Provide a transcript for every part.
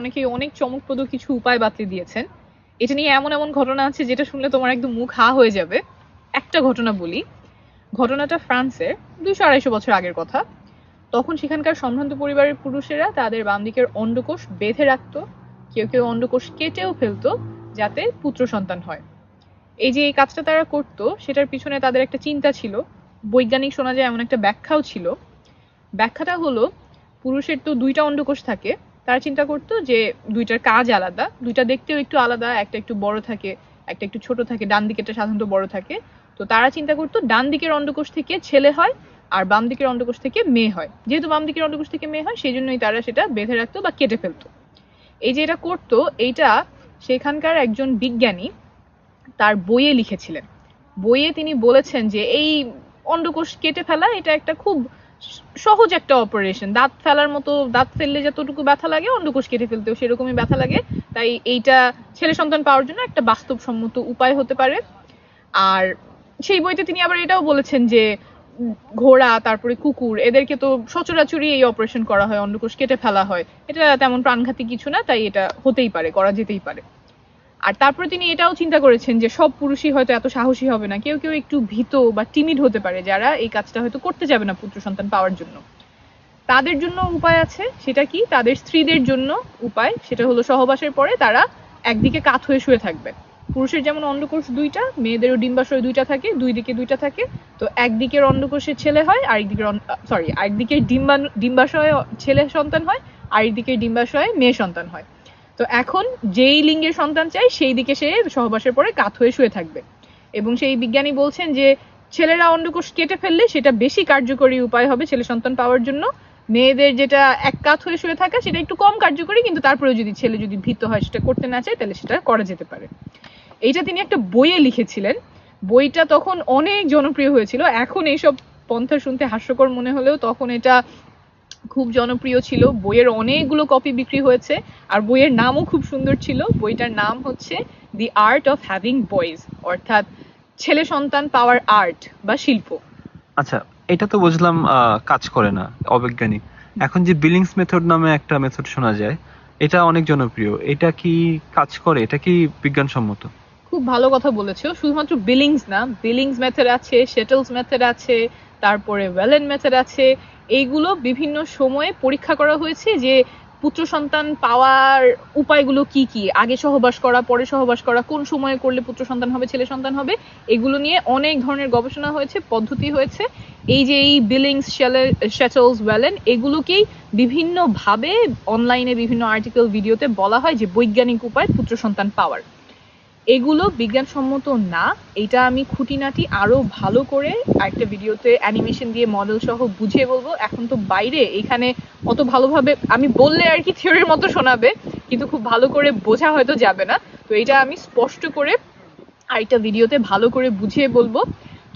অনেকেই অনেক চমকপ্রদ কিছু উপায় বাতলে দিয়েছেন। এটা নিয়ে এমন এমন ঘটনা আছে যেটা শুনলে তোমার একদম মুখ হা হয়ে যাবে। একটা ঘটনা বলি। ঘটনাটা ফ্রান্সের 200-250 বছর আগের কথা। তখন সেখানকার সম্ভ্রান্ত পরিবারের পুরুষেরা তাদের বাম দিকের অন্ডকোষ বেঁধে রাখতো, কেউ কেউ অন্ডকোষ কেটেও ফেলতো যাতে পুত্র সন্তান হয়। এই যে এই কাজটা তারা করতো সেটার পিছনে তাদের একটা চিন্তা ছিল, বৈজ্ঞানিক শোনা যায় এমন একটা ব্যাখ্যাও ছিল। ব্যাখ্যাটা হলো, পুরুষের তো দুইটা অন্ডকোষ থাকে, তারা চিন্তা করতো যে দুইটার কাজ আলাদা, দুইটা দেখতেও একটু আলাদা, একটা একটু বড় থাকে, একটা একটু ছোট থাকে, ডান দিকেরটা সাধারণত বড় থাকে। তো তারা চিন্তা করতো ডান দিকের অন্ডকোষ থেকে ছেলে হয় আর বাম দিকের অন্ডকোষ থেকে মেয়ে হয়। যেহেতু বাম দিকের অন্ডকোষ থেকে মেয়ে হয় সেই জন্যই তারা সেটা বেঁধে রাখতো বা কেটে ফেলতো। এই যে এটা করতো, এইটা সেখানকার একজন বিজ্ঞানী তার বইয়ে লিখেছিলেন। বইয়ে তিনি বলেছেন যে এই অন্ডকোষ কেটে ফেলা এটা একটা খুব সহজ একটা অপারেশন, দাঁত ফেলার মতো, দাঁত ফেললে যতটুকু ব্যথা লাগে অন্ডকোষ কেটে ফেলতেও সেরকমই ব্যথা লাগে। তাই এইটা ছেলে সন্তান পাওয়ার জন্য একটা বাস্তবসম্মত উপায় হতে পারে। আর সেই বইতে তিনি আবার এটাও বলেছেন যে ঘোড়া, তারপরে কুকুর, এদেরকে তো সচরাচরই এই অপারেশন করা হয়, অন্ডকোষ কেটে ফেলা হয়, এটা তেমন প্রাণঘাতী কিছু না, তাই এটা হতেই পারে, করা যেতেই পারে। আর তারপরে তিনি এটাও চিন্তা করেছেন যে সব পুরুষই হয়তো এত সাহসী হবে না, কেউ কেউ একটু ভীত বা টিমিড হতে পারে যারা এই কাজটা হয়তো করতে যাবে না পুত্র সন্তান পাওয়ার জন্য। তাদের জন্য উপায় আছে। সেটা কি? তাদের স্ত্রীদের জন্য উপায়, সেটা হলো সহবাসের পরে তারা একদিকে কাত হয়ে শুয়ে থাকবে। পুরুষের যেমন অন্ডকোষ দুইটা, মেয়েদেরও ডিম্বাশয় দুইটা থাকে, দুই দিকে দুইটা থাকে। তো একদিকের অন্ডকোষে ছেলে হয়, আরেকদিকের ডিম্বাশয়ে ছেলে সন্তান হয়, আরেকদিকের ডিম্বাশয়ে মেয়ে সন্তান হয়। তো এখন যেই লিঙ্গের সন্তান চাই সেই দিকে সে সহবাসের পরে কাত হয়ে শুয়ে থাকবে। এবং সেই বিজ্ঞানী বলছেন যে ছেলেরা অন্ডকোষ কেটে ফেললে সেটা বেশি কার্যকরী উপায় হবে ছেলে সন্তান পাওয়ার জন্য। মেয়েদের যেটা এক কাত হয়ে শুয়ে থাকা সেটা একটু কম কার্যকরী, কিন্তু তারপরে যদি ছেলে যদি ভীত হয়, সেটা করতে না চায়, তাহলে সেটা করা যেতে পারে। এইটা তিনি একটা বইয়ে লিখেছিলেন। বইটা তখন অনেক জনপ্রিয় হয়েছিল। এখন এইসব পন্থা শুনতে হাস্যকর মনে হলেও তখন এটা খুব জনপ্রিয় ছিল। বইয়ের অনেকগুলো কপি বিক্রি হয়েছে, আর বইয়ের নামও খুব সুন্দর ছিল। বইটার নাম হচ্ছে দি আর্ট অফ হ্যাভিং বয়েজ, অর্থাৎ ছেলে সন্তান পাওয়ার আর্ট বা শিল্প। আচ্ছা, এটা তো বুঝলাম কাজ করে না, অবৈজ্ঞানিক। এখন যে বিলিংস মেথড নামে একটা মেথড শোনা যায়, এটা অনেক জনপ্রিয়, এটা কি কাজ করে? এটা কি বিজ্ঞানসম্মত? খুব ভালো কথা বলেছো। শুধুমাত্র বিলিংস না, বিলিংস মেথড আছে, শেটলস মেথড আছে, তারপরে ওয়েলেন মেথড আছে। এইগুলো বিভিন্ন সময়ে পরীক্ষা করা হয়েছে যে পুত্র সন্তান পাওয়ার উপায়গুলো কি কি, আগে সহবাস করা, পরে সহবাস করা, কোন সময়ে করলে পুত্র সন্তান হবে, ছেলে সন্তান হবে, এগুলো নিয়ে অনেক ধরনের গবেষণা হয়েছে, পদ্ধতি হয়েছে। এই যে এই বিলিংস, শেটলস, ওয়েলেন, এগুলোকেই বিভিন্নভাবে অনলাইনে বিভিন্ন আর্টিকেল, ভিডিওতে বলা হয় যে বৈজ্ঞানিক উপায় পুত্র সন্তান পাওয়ার। এগুলো বিজ্ঞানসম্মত না। এটা আমি খুঁটিনাটি আরো ভালো করে একটা ভিডিওতে অ্যানিমেশন দিয়ে মডেল সহ বুঝিয়ে বলবো। এখন তো বাইরে, এখানে অত ভালোভাবে আমি বললে আর কি থিওরির মতো শোনাবে, কিন্তু খুব ভালো করে বোঝা হয়তো যাবে না। তো এটা আমি স্পষ্ট করে আরেকটা ভিডিওতে ভালো করে বুঝিয়ে বলবো।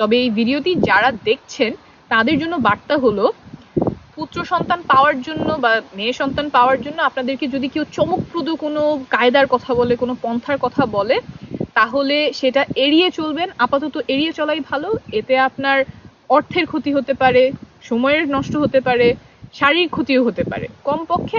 তবে এই ভিডিওটি যারা দেখছেন তাদের জন্য বার্তা হলো, পুত্র সন্তান পাওয়ার জন্য বা মেয়ে সন্তান পাওয়ার জন্য আপনাদেরকে যদি কেউ চমকপ্রদ কোনো কায়দার কথা বলে, কোনো পন্থার কথা বলে, তাহলে সেটা এড়িয়ে চলবেন। আপাতত এড়িয়ে চলাই ভালো। এতে আপনার অর্থের ক্ষতি হতে পারে, সময়ের নষ্ট হতে পারে, শারীরিক ক্ষতিও হতে পারে। কমপক্ষে